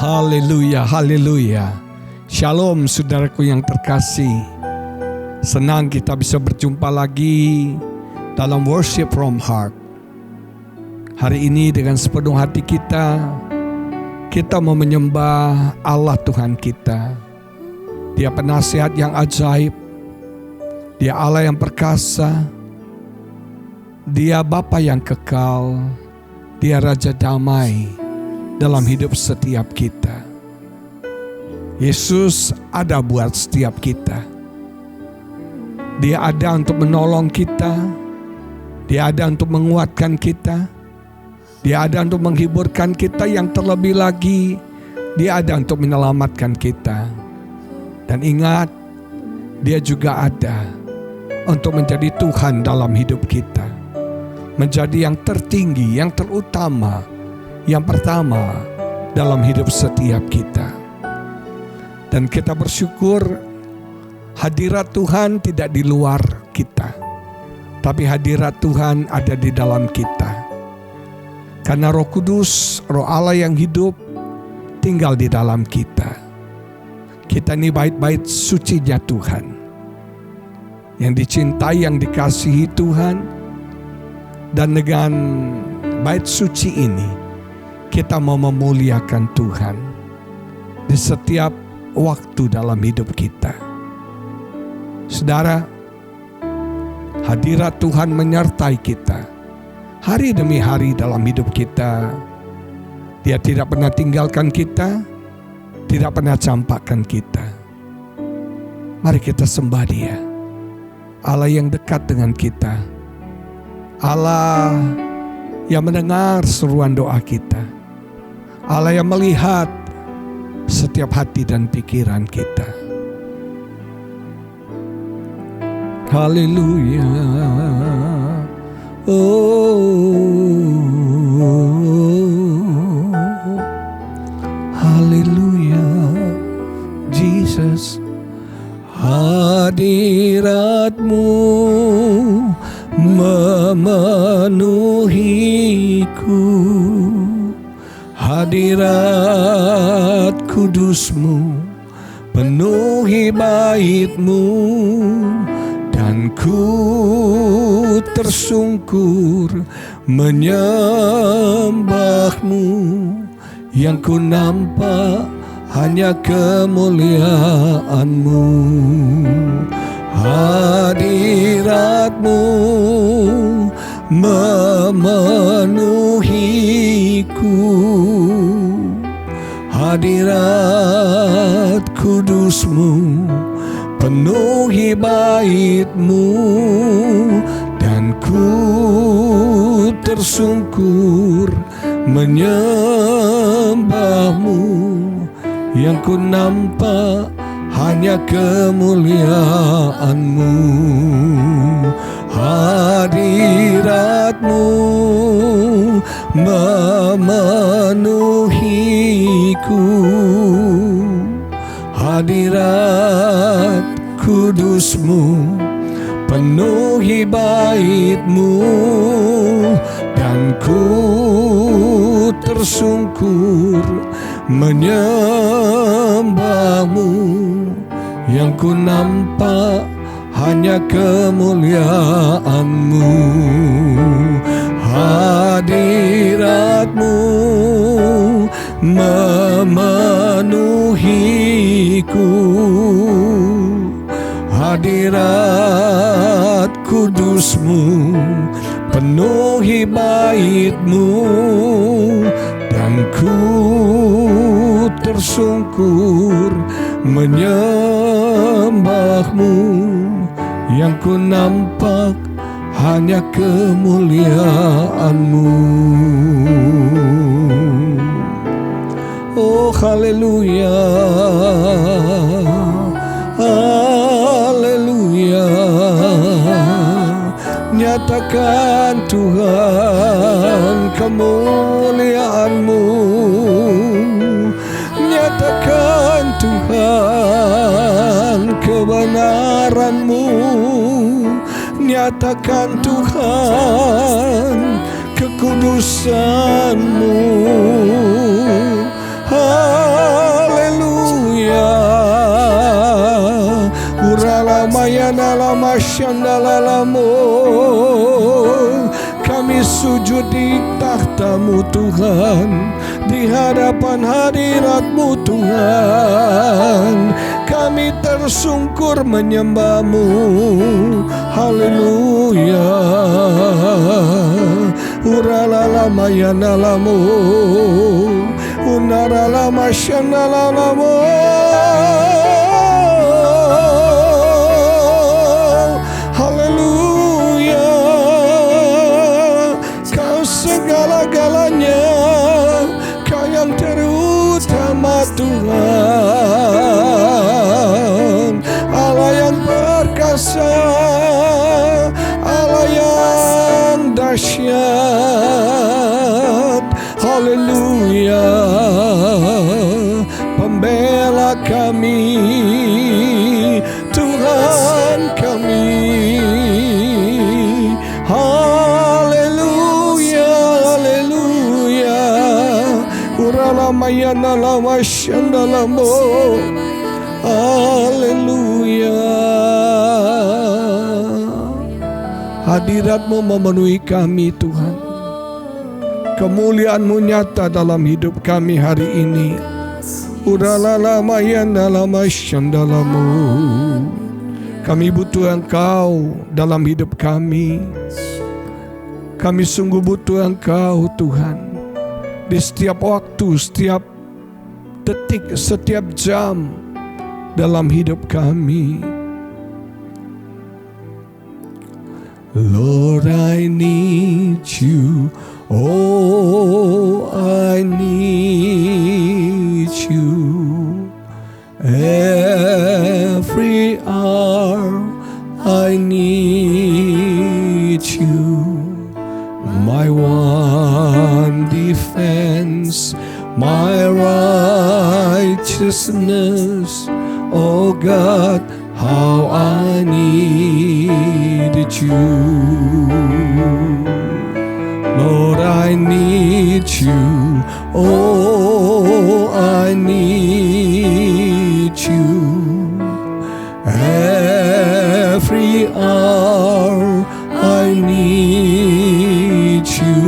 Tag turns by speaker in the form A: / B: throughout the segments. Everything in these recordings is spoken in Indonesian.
A: Haleluya, haleluya. Shalom saudaraku yang terkasih. Senang kita bisa berjumpa lagi dalam Worship from Heart. Hari ini dengan sepenuh hati kita mau menyembah Allah Tuhan kita. Dia penasihat yang ajaib. Dia Allah yang perkasa. Dia Bapa yang kekal. Dia Raja damai dalam hidup setiap kita. Yesus ada buat setiap kita. Dia ada untuk menolong kita. Dia ada untuk menguatkan kita. Dia ada untuk menghiburkan kita, yang terlebih lagi Dia ada untuk menyelamatkan kita. Dan ingat, Dia juga ada untuk menjadi Tuhan dalam hidup kita. Menjadi yang tertinggi, yang terutama, yang pertama dalam hidup setiap kita. Dan kita bersyukur hadirat Tuhan tidak di luar kita, tapi hadirat Tuhan ada di dalam kita. Karena Roh Kudus, Roh Allah yang hidup tinggal di dalam kita. Kita ini bait-bait sucinya Tuhan, yang dicintai, yang dikasihi Tuhan. Dan dengan bait suci ini kita mau memuliakan Tuhan di setiap waktu dalam hidup kita. Saudara, hadirat Tuhan menyertai kita hari demi hari dalam hidup kita. Dia tidak pernah tinggalkan kita, tidak pernah campakkan kita. Mari kita sembah Dia, Allah yang dekat dengan kita, Allah yang mendengar seruan doa kita, Allah yang melihat setiap hati dan pikiran kita. Haleluya. Haleluya. Jesus, hadirat-Mu memenuhiku. Hadirat kudus-Mu penuhi bait-Mu, dan ku tersungkur menyembah-Mu. Yang ku nampak hanya kemuliaan-Mu. Hadirat-Mu memenuhiku. Hadirat kudus-Mu penuhi bait-Mu, dan ku tersungkur menyembah-Mu. Yang ku nampak hanya kemuliaan-Mu. Hadirat-Mu memenuhiku. Hadirat kudus-Mu penuhi bait-Mu, dan ku tersungkur menyembah-Mu. Yang ku nampak hanya kemuliaan-Mu. Hadirat-Mu memenuhiku. Hadirat kudus-Mu penuhi bait-Mu, dan ku tersungkur menyembah-Mu. Yang ku nampak hanya kemuliaan-Mu. Oh haleluya, haleluya. Nyatakan Tuhan kemuliaan-Mu. Nyatakan Tuhan kebenaran-Mu. Nyatakan Tuhan kekudusan-Mu. Haleluya. Uralamaya lama syandalalamo. Kami sujud di takhta-Mu Tuhan, di hadapan hadirat-Mu Tuhan. Kami tersungkur menyembah-Mu. Haleluya. Uralalama nalamo, unaralama syandalalamo. Haleluya. Kau segala-galanya, Kau yang terutama Tuhan, Allah yang perkasa, Allah yang dahsyat. Haleluya. Pembela kami, Tuhan kami. Haleluya, haleluya. Uralamaya nalama syandalambo. Haleluya. Hadirat-Mu memenuhi kami Tuhan. Kemuliaan-Mu nyata dalam hidup kami hari ini. Uralalama nalama syandalamu. Kami butuh Engkau dalam hidup kami. Kami sungguh butuh Engkau Tuhan. Di setiap waktu, setiap detik, setiap jam dalam hidup kami. Lord, I need You. Oh, I need You. Every hour I need You. My one defense, my righteousness. Oh God, how I needed You. Lord, I need You. Oh, I need You. Every hour I need You.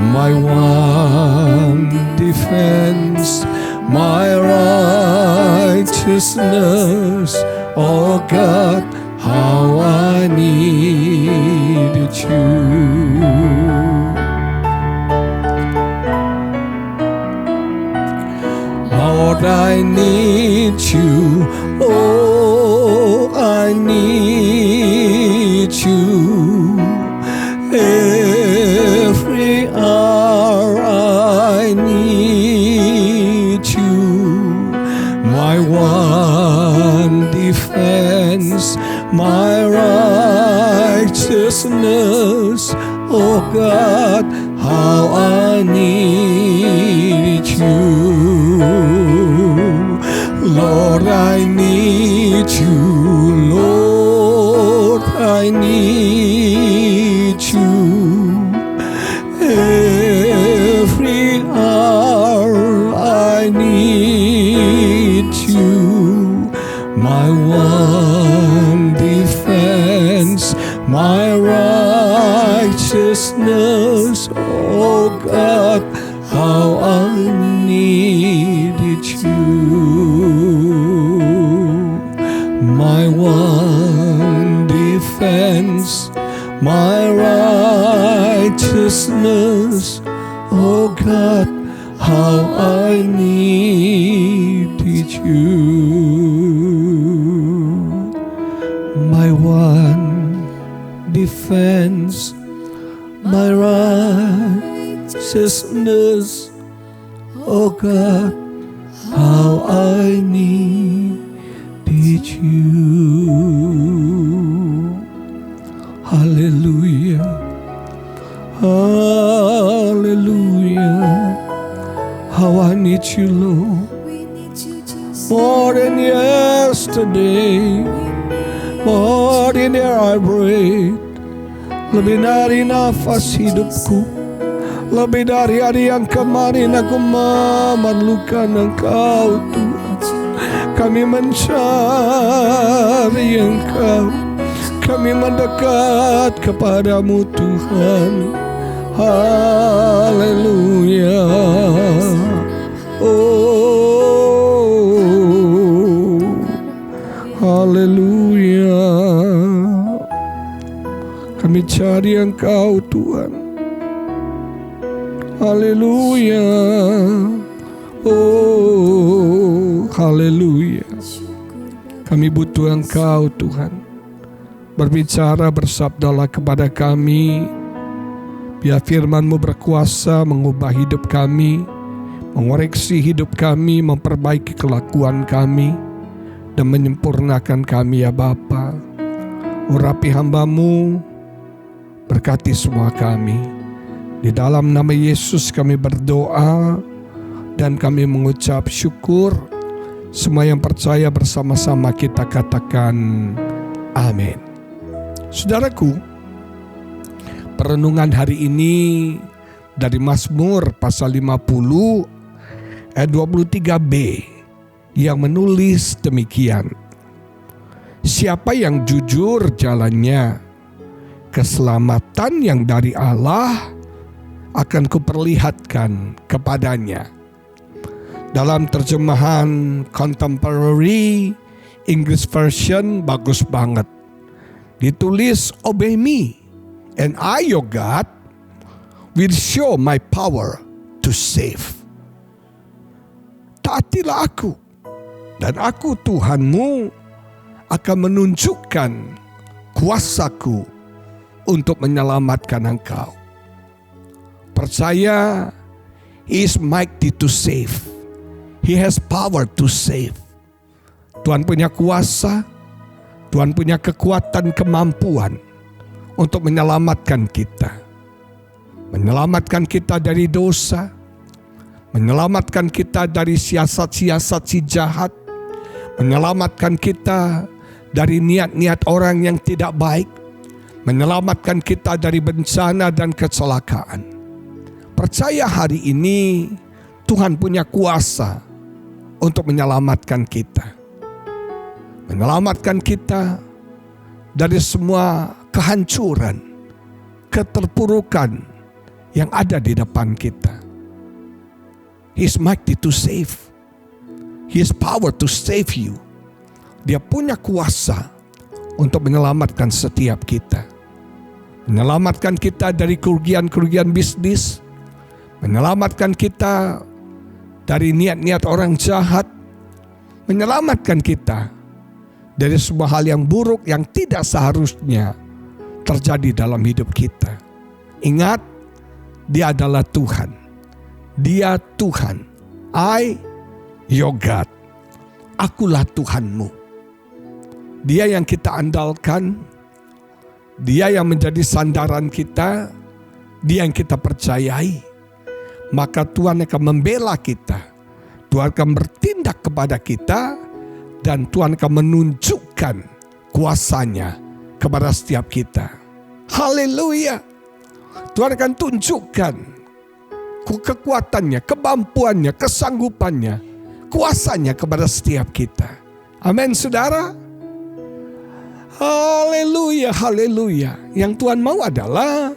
A: My one defense, my righteousness. Oh God, how I needed You. Lord, I need You. Oh, I need You. Every hour I need You. My one defense, my righteousness. Oh God, how I need You. Lord, I need You. Lord, I need You. Every hour I need You. My one defense, my righteousness. Oh God, how I needed You. My one defense, my righteousness. Oh God, how I needed You. My one defense, my righteousness. Oh God, how I needed You. Hallelujah. Hallelujah. How I need You, Lord. More than yesterday, more than air I breathe. Lebih dari nafas hidupku, Lebih dari hari yang kemarin aku memerlukan Engkau Tuhan. Kami mencari Engkau, kami mendekat kepadamu Tuhan. Haleluya. Oh, haleluya. Kami cari Engkau Tuhan. Haleluya. Oh, haleluya. Kami butuh Engkau Tuhan. Berbicara, bersabdalah kepada kami. Biar firman-Mu berkuasa mengubah hidup kami, mengoreksi hidup kami, memperbaiki kelakuan kami, dan menyempurnakan kami ya Bapa. Urapi hamba-Mu, berkati semua kami. Di dalam nama Yesus kami berdoa dan kami mengucap syukur. Semua yang percaya bersama-sama kita katakan amin. Saudaraku, perenungan hari ini dari Mazmur pasal 50 ayat 23b yang menulis demikian. Siapa yang jujur jalannya, keselamatan yang dari Allah akan kuperlihatkan kepadanya. Dalam terjemahan Contemporary English Version bagus banget. Ditulis, obey me and I your God will show my power to save. Taatilah aku dan aku Tuhanmu akan menunjukkan kuasaku untuk menyelamatkan engkau. Percaya, He is mighty to save. He has power to save. Tuhan punya kuasa, Tuhan punya kekuatan, kemampuan untuk menyelamatkan kita. Menyelamatkan kita dari dosa, menyelamatkan kita dari siasat-siasat si jahat, menyelamatkan kita dari niat-niat orang yang tidak baik, menyelamatkan kita dari bencana dan kecelakaan. Percaya hari ini Tuhan punya kuasa untuk menyelamatkan kita. Menyelamatkan kita dari semua kehancuran, keterpurukan yang ada di depan kita. He is mighty to save. He has power to save you. Dia punya kuasa untuk menyelamatkan setiap kita. Menyelamatkan kita dari kerugian-kerugian bisnis. Menyelamatkan kita dari niat-niat orang jahat. Menyelamatkan kita dari semua hal yang buruk yang tidak seharusnya terjadi dalam hidup kita. Ingat, Dia adalah Tuhan. Dia Tuhan. I, your God. Akulah Tuhanmu. Dia yang kita andalkan. Dia yang menjadi sandaran kita. Dia yang kita percayai. Maka Tuhan akan membela kita. Tuhan akan bertindak kepada kita. Dan Tuhan akan menunjukkan kuasanya kepada setiap kita. Haleluya. Tuhan akan tunjukkan kekuatannya, kemampuannya, kesanggupannya, kuasanya kepada setiap kita. Amin saudara. Haleluya, haleluya. Yang Tuhan mau adalah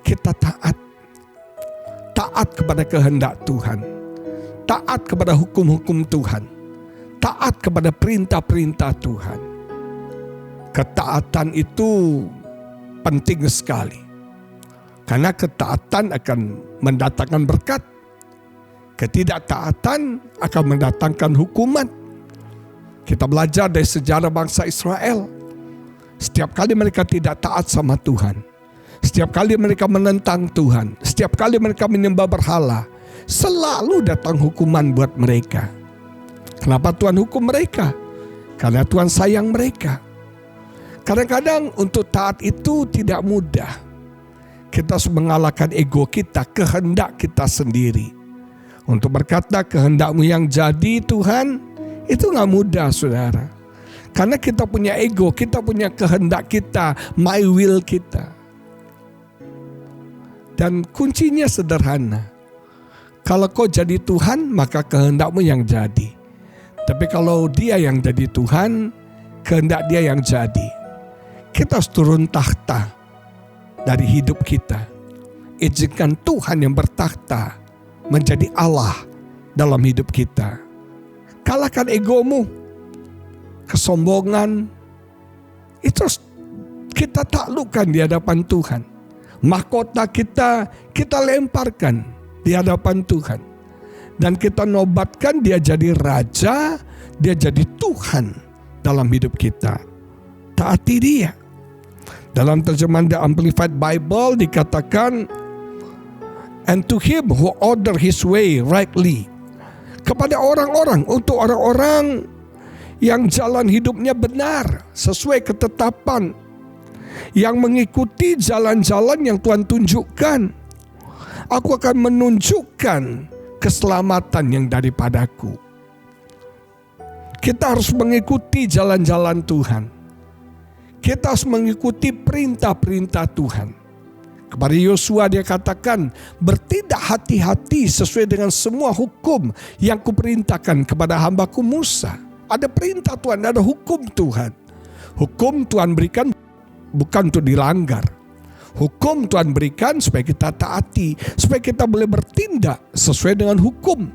A: kita taat. Taat kepada kehendak Tuhan. Taat kepada hukum-hukum Tuhan. Taat kepada perintah-perintah Tuhan. Ketaatan itu penting sekali. Karena ketaatan akan mendatangkan berkat. Ketidaktaatan akan mendatangkan hukuman. Kita belajar dari sejarah bangsa Israel. Setiap kali mereka tidak taat sama Tuhan, setiap kali mereka menentang Tuhan, setiap kali mereka menyembah berhala, selalu datang hukuman buat mereka. Kenapa Tuhan hukum mereka? Karena Tuhan sayang mereka. Kadang-kadang untuk taat itu tidak mudah. Kita harus mengalahkan ego kita, kehendak kita sendiri. Untuk berkata kehendak-Mu yang jadi Tuhan, itu gak mudah saudara. Karena kita punya ego, kita punya kehendak kita, my will kita. Dan kuncinya sederhana. Kalau kau jadi Tuhan, maka kehendakmu yang jadi. Tapi kalau Dia yang jadi Tuhan, kehendak Dia yang jadi. Kita harus turun tahta dari hidup kita. Izinkan Tuhan yang bertakhta menjadi Allah dalam hidup kita. Kalahkan egomu, kesombongan, itu harus kita taklukkan di hadapan Tuhan. Mahkota kita lemparkan di hadapan Tuhan. Dan kita nobatkan Dia jadi Raja, Dia jadi Tuhan dalam hidup kita. Taati Dia. Dalam terjemahan The Amplified Bible dikatakan, and to him who order his way rightly. Kepada orang-orang, untuk orang-orang yang jalan hidupnya benar, sesuai ketetapan, yang mengikuti jalan-jalan yang Tuhan tunjukkan. Aku akan menunjukkan keselamatan yang daripadaku. Kita harus mengikuti jalan-jalan Tuhan. Kita harus mengikuti perintah-perintah Tuhan. Kepada Yosua Dia katakan, bertindak hati-hati sesuai dengan semua hukum yang kuperintahkan kepada hambaku Musa. Ada perintah Tuhan, ada hukum Tuhan. Hukum Tuhan berikan bukan untuk dilanggar. Hukum Tuhan berikan supaya kita taati, supaya kita boleh bertindak sesuai dengan hukum.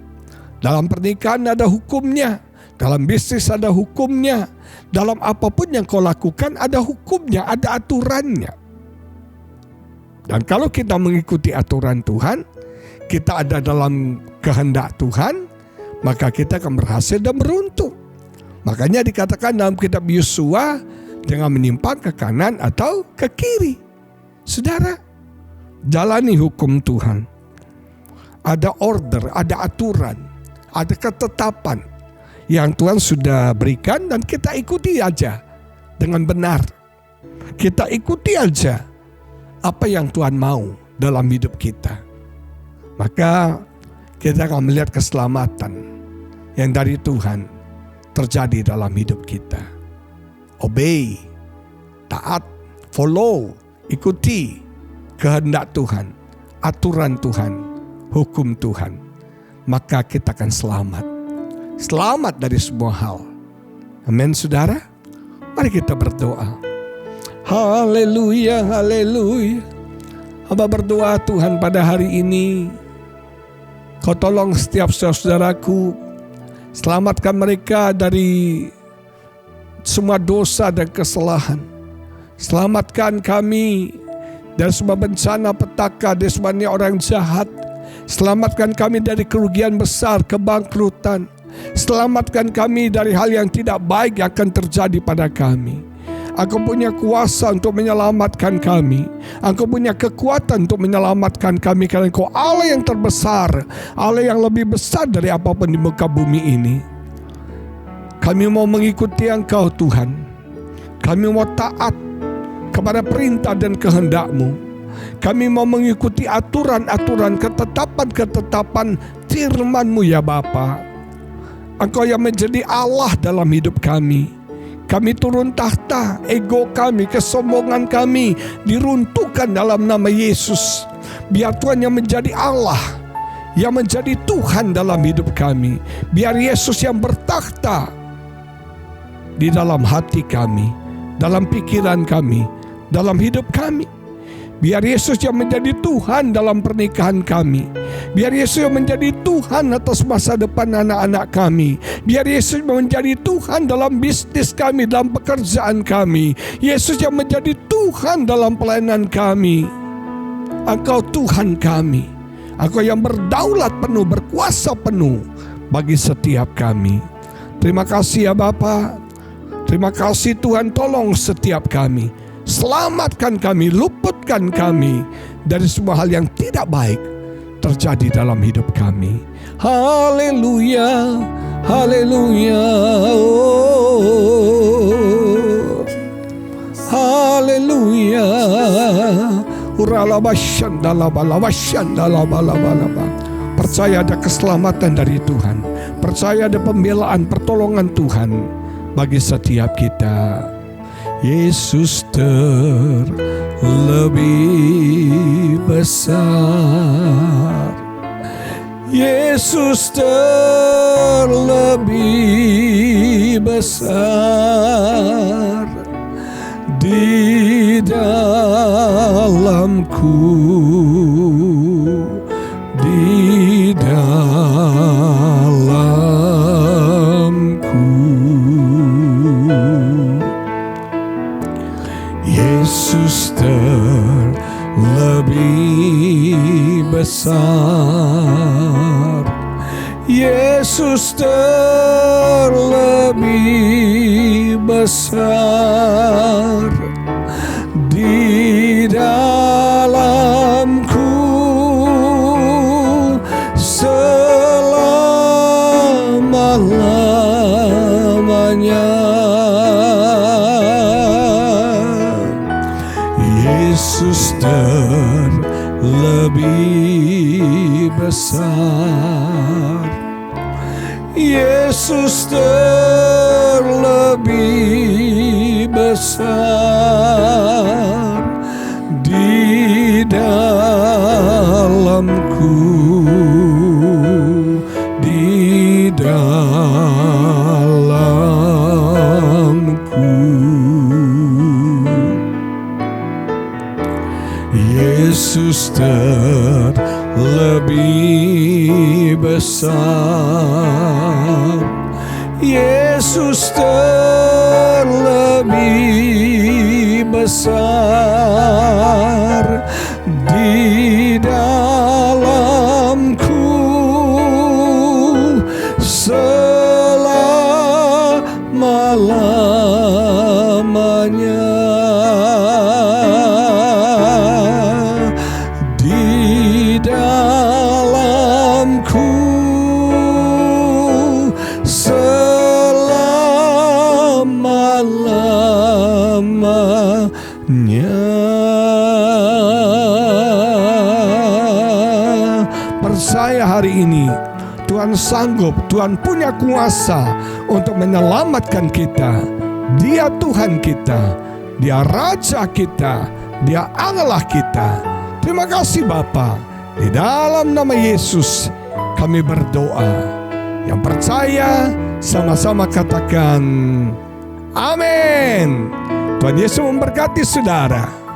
A: Dalam pernikahan ada hukumnya, dalam bisnis ada hukumnya, dalam apapun yang kau lakukan ada hukumnya, ada aturannya. Dan kalau kita mengikuti aturan Tuhan, kita ada dalam kehendak Tuhan, maka kita akan berhasil dan beruntung. Makanya dikatakan dalam kitab Yosua, jangan menyimpang ke kanan atau ke kiri. Saudara, jalani hukum Tuhan. Ada order, ada aturan, ada ketetapan yang Tuhan sudah berikan dan kita ikuti aja dengan benar. Kita ikuti aja apa yang Tuhan mau dalam hidup kita. Maka kita akan melihat keselamatan yang dari Tuhan terjadi dalam hidup kita. Obey, taat, follow, ikuti kehendak Tuhan, aturan Tuhan, hukum Tuhan. Maka kita akan selamat. Selamat dari semua hal. Amin, saudara. Mari kita berdoa. Haleluya, haleluya. Hamba berdoa Tuhan pada hari ini, Kau tolong setiap saudaraku, selamatkan mereka dari semua dosa dan kesalahan. Selamatkan kami dari semua bencana petaka, dari semuanya orang jahat. Selamatkan kami dari kerugian besar, kebangkrutan. Selamatkan kami dari hal yang tidak baik yang akan terjadi pada kami. Engkau punya kuasa untuk menyelamatkan kami. Engkau punya kekuatan untuk menyelamatkan kami. Karena Engkau Allah yang terbesar, Allah yang lebih besar dari apapun di muka bumi ini. Kami mau mengikuti Engkau Tuhan. Kami mau taat kepada perintah dan kehendak-Mu. Kami mau mengikuti aturan-aturan, ketetapan-ketetapan firman-Mu ya Bapa. Engkau yang menjadi Allah dalam hidup kami. Kami turun tahta, ego kami, kesombongan kami diruntuhkan dalam nama Yesus. Biar Tuhan yang menjadi Allah, yang menjadi Tuhan dalam hidup kami. Biar Yesus yang bertakhta di dalam hati kami, dalam pikiran kami, dalam hidup kami. Biar Yesus yang menjadi Tuhan dalam pernikahan kami. Biar Yesus yang menjadi Tuhan atas masa depan anak-anak kami. Biar Yesus menjadi Tuhan dalam bisnis kami, dalam pekerjaan kami. Yesus yang menjadi Tuhan dalam pelayanan kami. Engkau Tuhan kami. Engkau yang berdaulat penuh, berkuasa penuh bagi setiap kami. Terima kasih ya Bapa. Terima kasih Tuhan, tolong setiap kami. Selamatkan kami, luputkan kami dari semua hal yang tidak baik terjadi dalam hidup kami. Haleluya, haleluya, oh, haleluya. Percaya ada keselamatan dari Tuhan. Percaya ada pembelaan, pertolongan Tuhan bagi setiap kita. Yesus terlebih besar. Yesus terlebih besar di dalamku, di dalamku. Yesus terlebih besar. Yesus terlebih besar di dalamku selama-lamanya. Yesus terlebih besar. Yesus terlebih besar di dalamku, di dalamku. Yesus terlebih besar. Yesus terlebih besar di dalamku selama-lamanya. Di dalamku selama-lamanya. Percaya hari ini Tuhan sanggup, Tuhan punya kuasa untuk menyelamatkan kita. Dia Tuhan kita, Dia Raja kita, Dia Allah kita. Terima kasih Bapa. Di dalam nama Yesus kami berdoa. Yang percaya sama-sama katakan amin. Tuhan Yesus memberkati saudara.